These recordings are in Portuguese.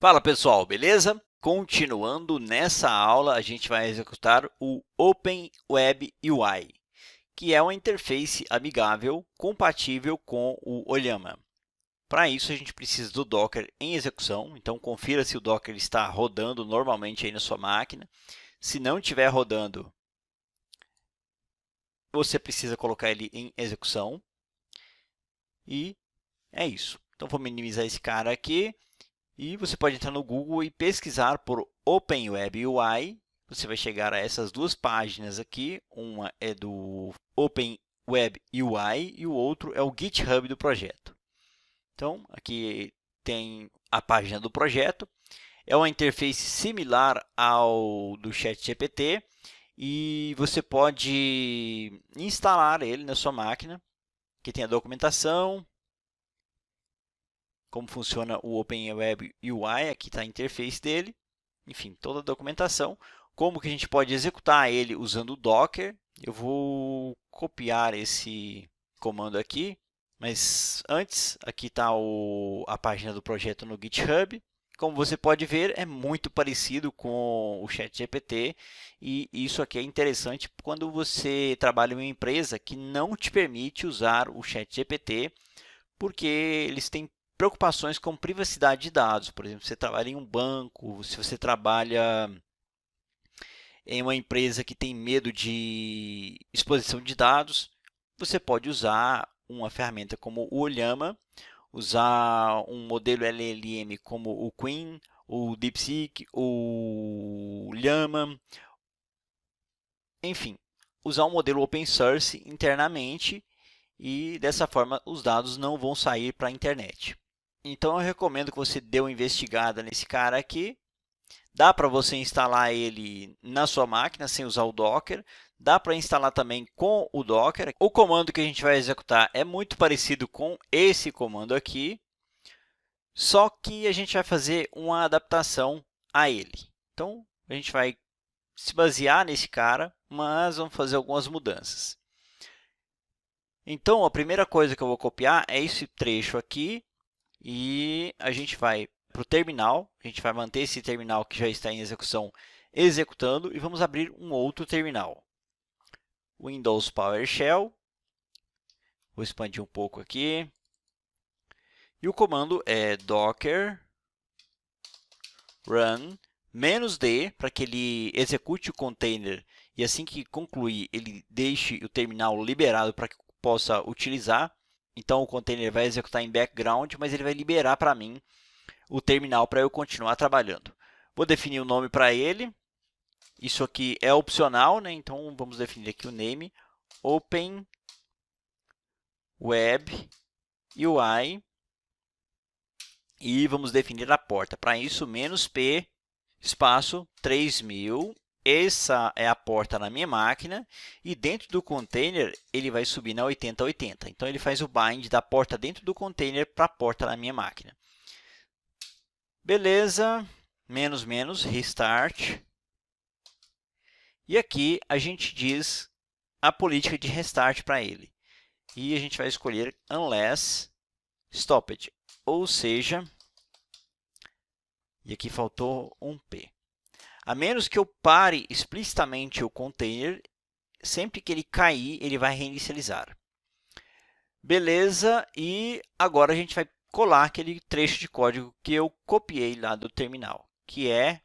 Fala pessoal, beleza? Continuando nessa aula, a gente vai executar o Open Web UI, que é uma interface amigável compatível com o Olhama. Para isso, a gente precisa do Docker em execução, então confira se o Docker está rodando normalmente aí na sua máquina. Se não estiver rodando, você precisa colocar ele em execução. E é isso. Então, vou minimizar esse cara aqui. E você pode entrar no Google e pesquisar por Open Web UI. Você vai chegar a essas duas páginas aqui. Uma é do Open Web UI e o outro é o GitHub do projeto. Então, aqui tem a página do projeto. É uma interface similar ao do ChatGPT e você pode instalar ele na sua máquina. Aqui tem a documentação, como funciona o Open Web UI, aqui está a interface dele, enfim, toda a documentação, como que a gente pode executar ele usando o Docker. Eu vou copiar esse comando aqui, mas antes, aqui está a página do projeto no GitHub. Como você pode ver, é muito parecido com o ChatGPT e isso aqui é interessante quando você trabalha em uma empresa que não te permite usar o ChatGPT, porque eles têm preocupações com privacidade de dados. Por exemplo, você trabalha em um banco, se você trabalha em uma empresa que tem medo de exposição de dados, você pode usar uma ferramenta como o Olhama, usar um modelo LLM como o Qwen, o DeepSeek, o Llama, enfim, usar um modelo open source internamente e dessa forma os dados não vão sair para a internet. Então eu recomendo que você dê uma investigada nesse cara aqui. Dá para você instalar ele na sua máquina sem usar o Docker. Dá para instalar também com o Docker. O comando que a gente vai executar é muito parecido com esse comando aqui, só que a gente vai fazer uma adaptação a ele. Então a gente vai se basear nesse cara, mas vamos fazer algumas mudanças. Então a primeira coisa que eu vou copiar é esse trecho aqui. E a gente vai para o terminal, a gente vai manter esse terminal que já está em execução executando e vamos abrir um outro terminal. Windows PowerShell, vou expandir um pouco aqui. E o comando é docker run -d para que ele execute o container e assim que concluir ele deixe o terminal liberado para que possa utilizar. Então o container vai executar em background, mas ele vai liberar para mim o terminal para eu continuar trabalhando. Vou definir o nome para ele. Isso aqui é opcional, né? Então vamos definir aqui o name Open Web UI e vamos definir a porta. Para isso, "-p espaço 3000". Essa é a porta na minha máquina e dentro do container ele vai subir na 8080. Então ele faz o bind da porta dentro do container para a porta na minha máquina. Beleza, restart. E aqui a gente diz a política de restart para ele. E a gente vai escolher unless stopped, ou seja, e aqui faltou um P. A menos que eu pare explicitamente o container, sempre que ele cair, ele vai reinicializar. Beleza, e agora a gente vai colar aquele trecho de código que eu copiei lá do terminal, que é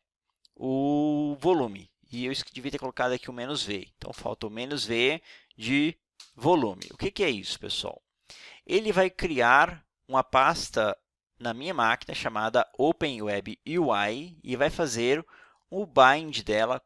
o volume. E eu devia ter colocado aqui o "-v". Então, falta o "-v" de volume. O que é isso, pessoal? Ele vai criar uma pasta na minha máquina chamada Open Web UI e vai fazer o bind dela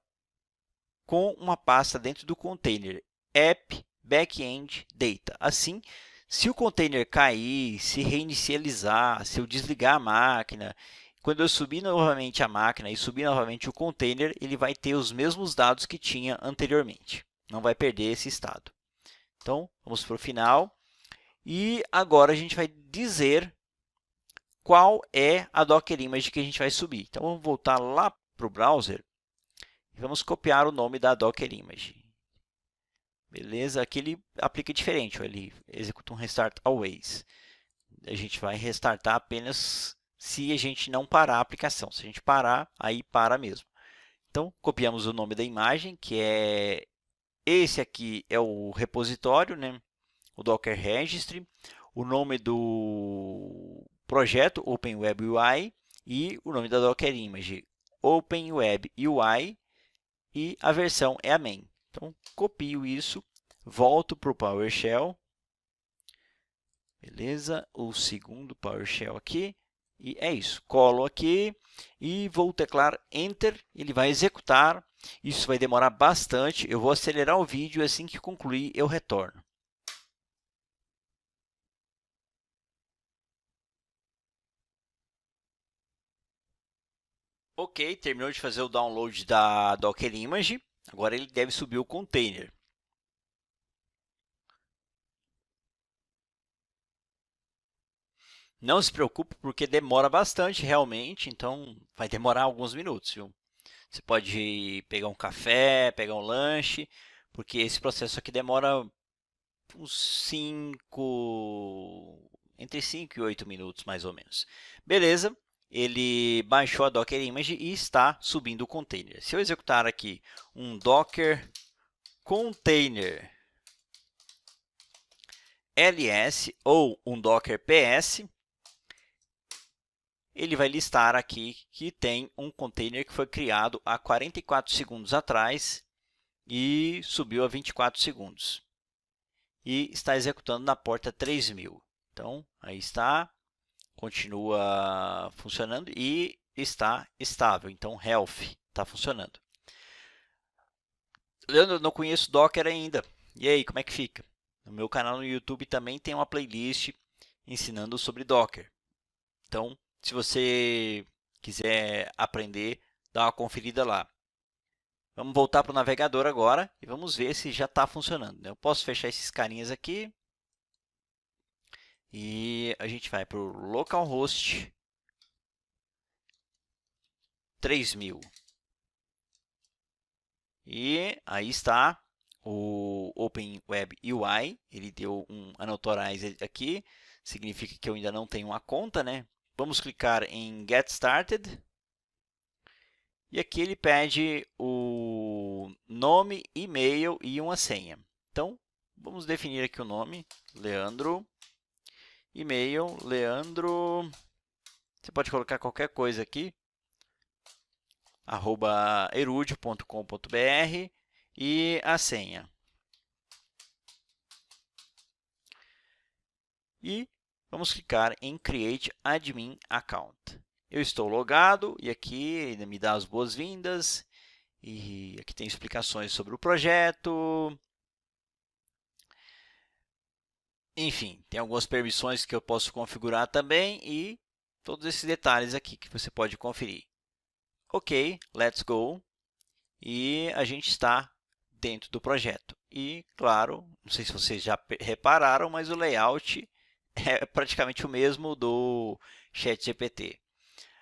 com uma pasta dentro do container app backend data. Assim, se o container cair, se reinicializar, se eu desligar a máquina, quando eu subir novamente a máquina e subir novamente o container, ele vai ter os mesmos dados que tinha anteriormente. Não vai perder esse estado. Então, vamos para o final. E agora a gente vai dizer qual é a Docker Image que a gente vai subir. Então, vamos voltar lá para o browser e vamos copiar o nome da Docker Image. Beleza? Aqui ele aplica diferente, ele executa um restart always. A gente vai restartar apenas se a gente não parar a aplicação. Se a gente parar, aí para mesmo. Então, copiamos o nome da imagem, que é esse aqui é o repositório, né? O Docker Registry, o nome do projeto OpenWeb UI e o nome da Docker Image OpenWeb UI e a versão é a main. Então, copio isso, volto para o PowerShell, beleza? O segundo PowerShell aqui, e é isso. Colo aqui e vou teclar Enter, ele vai executar. Isso vai demorar bastante, eu vou acelerar o vídeo e assim que concluir eu retorno. Ok, terminou de fazer o download da Docker Image, agora ele deve subir o container. Não se preocupe porque demora bastante realmente, então vai demorar alguns minutos, viu? Você pode pegar um café, pegar um lanche, porque esse processo aqui demora uns entre 5 e 8 minutos mais ou menos. Beleza, ele baixou a Docker Image e está subindo o container. Se eu executar aqui um Docker Container ls ou um Docker ps, ele vai listar aqui que tem um container que foi criado há 44 segundos atrás e subiu a 24 segundos. E está executando na porta 3000. Então, aí está, continua funcionando e está estável. Então, health está funcionando. Leandro, não conheço Docker ainda. E aí, como é que fica? No meu canal no YouTube também tem uma playlist ensinando sobre Docker. Então, se você quiser aprender, dá uma conferida lá. Vamos voltar para o navegador agora e vamos ver se já está funcionando. Eu posso fechar esses carinhas aqui. E a gente vai para o localhost 3000. E aí está o OpenWeb UI. Ele deu um unauthorized aqui. Significa que eu ainda não tenho uma conta, né? Vamos clicar em Get Started. E aqui ele pede o nome, e-mail e uma senha. Então, vamos definir aqui o nome, Leandro. E-mail, Leandro. Você pode colocar qualquer coisa aqui. @erudio.com.br e a senha. E vamos clicar em Create Admin Account. Eu estou logado e aqui ele me dá as boas-vindas. E aqui tem explicações sobre o projeto. Enfim, tem algumas permissões que eu posso configurar também e todos esses detalhes aqui que você pode conferir. Ok, let's go. E a gente está dentro do projeto. E, claro, não sei se vocês já repararam, mas o layout é praticamente o mesmo do ChatGPT.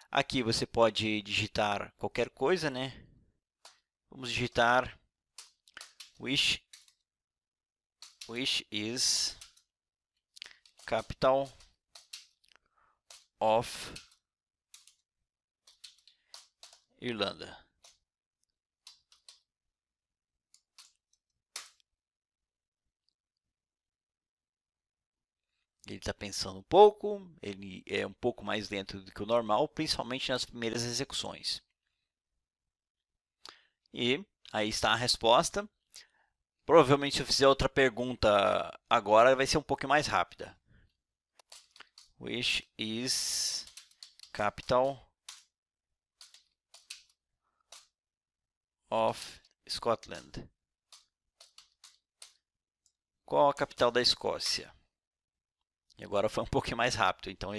Aqui você pode digitar qualquer coisa, né? Vamos digitar wish is capital of Irlanda. Ele está pensando um pouco, ele é um pouco mais lento do que o normal, principalmente nas primeiras execuções. E aí está a resposta. Provavelmente se eu fizer outra pergunta agora vai ser um pouco mais rápida. Which is capital of Scotland? Qual a capital da Escócia? E agora foi um pouquinho mais rápido, então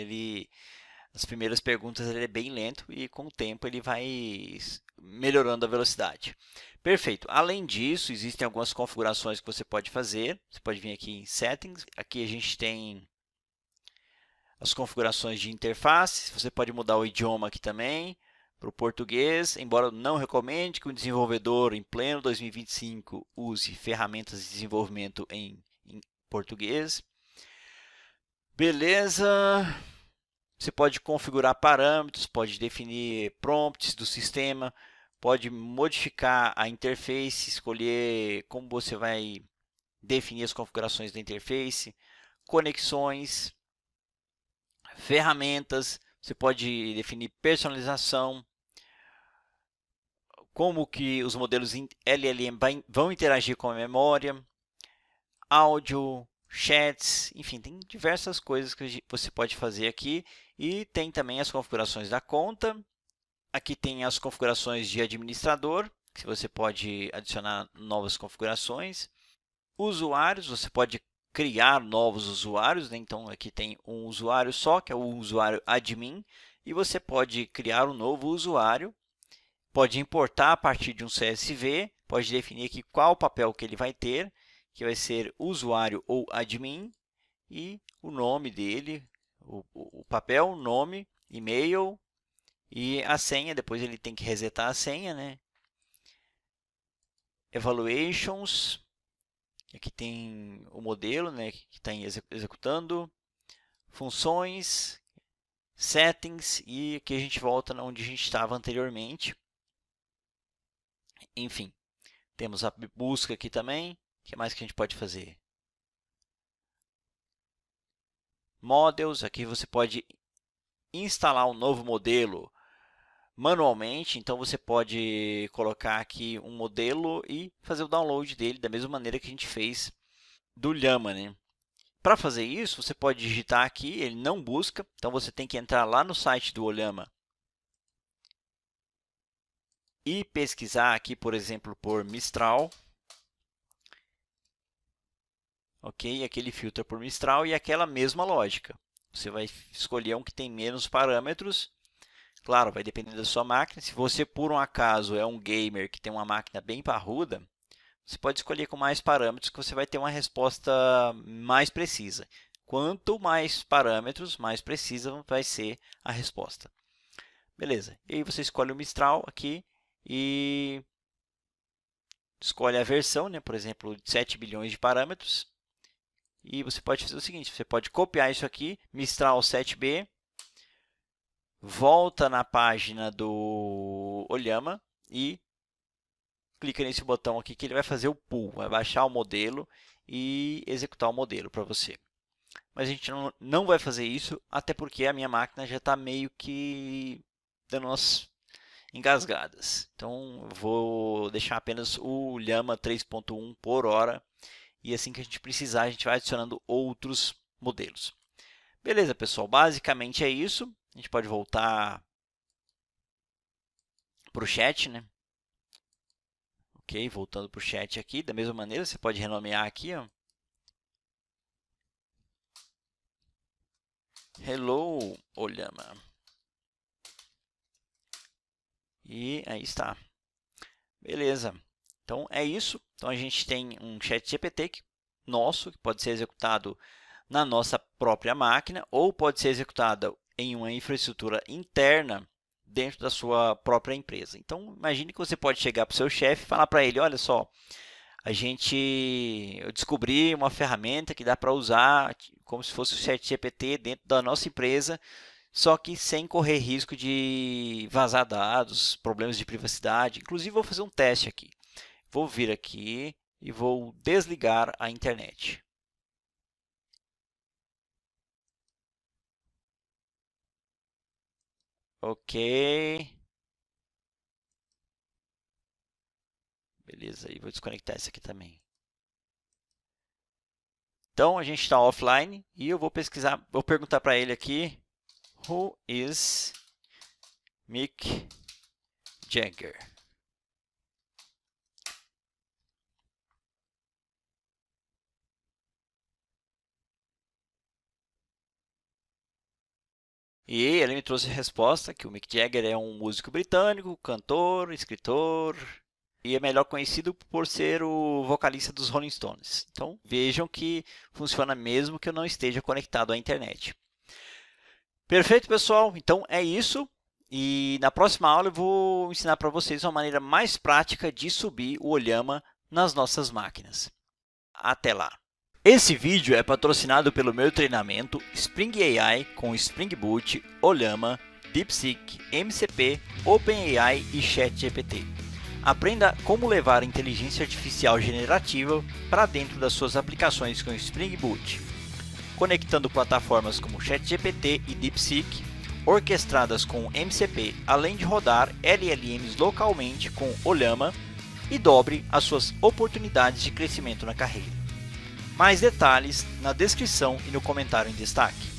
as primeiras perguntas ele é bem lento e com o tempo ele vai melhorando a velocidade. Perfeito. Além disso, existem algumas configurações que você pode fazer. Você pode vir aqui em Settings. Aqui a gente tem as configurações de interface. Você pode mudar o idioma aqui também para o português, embora eu não recomende que o desenvolvedor em pleno 2025 use ferramentas de desenvolvimento em português. Beleza. Você pode configurar parâmetros, pode definir prompts do sistema, pode modificar a interface, escolher como você vai definir as configurações da interface, conexões, ferramentas, você pode definir personalização, como que os modelos LLM vão interagir com a memória, áudio, chats, enfim, tem diversas coisas que você pode fazer aqui. E tem também as configurações da conta. Aqui tem as configurações de administrador, que você pode adicionar novas configurações. Usuários, você pode criar novos usuários, né? Então aqui tem um usuário só, que é o usuário admin, e você pode criar um novo usuário, pode importar a partir de um CSV, pode definir aqui qual papel que ele vai ter, que vai ser usuário ou admin, e o nome dele, o papel, nome, e-mail e a senha. Depois ele tem que resetar a senha, né? Evaluations, aqui tem o modelo, né, que está executando, funções, settings, e aqui a gente volta onde a gente estava anteriormente. Enfim, temos a busca aqui também. O que mais que a gente pode fazer? Models, aqui você pode instalar um novo modelo manualmente, então você pode colocar aqui um modelo e fazer o download dele da mesma maneira que a gente fez do Llama, né? Para fazer isso, você pode digitar aqui, ele não busca, então você tem que entrar lá no site do Ollama e pesquisar aqui, por exemplo, por Mistral. Ok, aqui ele filtra por Mistral e aquela mesma lógica. Você vai escolher um que tem menos parâmetros. Claro, vai depender da sua máquina. Se você, por um acaso, é um gamer que tem uma máquina bem parruda, você pode escolher com mais parâmetros que você vai ter uma resposta mais precisa. Quanto mais parâmetros, mais precisa vai ser a resposta. Beleza. E aí você escolhe o Mistral aqui e escolhe a versão, né? Por exemplo, 7 bilhões de parâmetros. E você pode fazer o seguinte, você pode copiar isso aqui, Mistral 7B, volta na página do Ollama e clica nesse botão aqui que ele vai fazer o pull, vai baixar o modelo e executar o modelo para você. Mas a gente não vai fazer isso, até porque a minha máquina já está meio que dando umas engasgadas. Então, eu vou deixar apenas o Llama 3.1 por hora. E assim que a gente precisar, a gente vai adicionando outros modelos. Beleza, pessoal? Basicamente é isso. A gente pode voltar para o chat, né? Ok, voltando para o chat aqui. Da mesma maneira, você pode renomear aqui, ó. Hello, Ollama. E aí está. Beleza. Então, é isso. Então, a gente tem um chat GPT nosso, que pode ser executado na nossa própria máquina, ou pode ser executado em uma infraestrutura interna dentro da sua própria empresa. Então, imagine que você pode chegar para o seu chefe e falar para ele, olha só, eu descobri uma ferramenta que dá para usar como se fosse o chat GPT dentro da nossa empresa, só que sem correr risco de vazar dados, problemas de privacidade. Inclusive, vou fazer um teste aqui. Vou vir aqui e vou desligar a internet. Ok. Beleza, e vou desconectar esse aqui também. Então, a gente está offline e eu vou pesquisar, vou perguntar para ele aqui, Who is Mick Jagger? E ele me trouxe a resposta que o Mick Jagger é um músico britânico, cantor, escritor e é melhor conhecido por ser o vocalista dos Rolling Stones. Então vejam que funciona mesmo que eu não esteja conectado à internet. Perfeito, pessoal? Então é isso. E na próxima aula eu vou ensinar para vocês uma maneira mais prática de subir o Ollama nas nossas máquinas. Até lá! Esse vídeo é patrocinado pelo meu treinamento Spring AI com Spring Boot, Ollama, DeepSeek, MCP, OpenAI e ChatGPT. Aprenda como levar a inteligência artificial generativa para dentro das suas aplicações com Spring Boot, conectando plataformas como ChatGPT e DeepSeek, orquestradas com MCP, além de rodar LLMs localmente com Ollama, e dobre as suas oportunidades de crescimento na carreira. Mais detalhes na descrição e no comentário em destaque.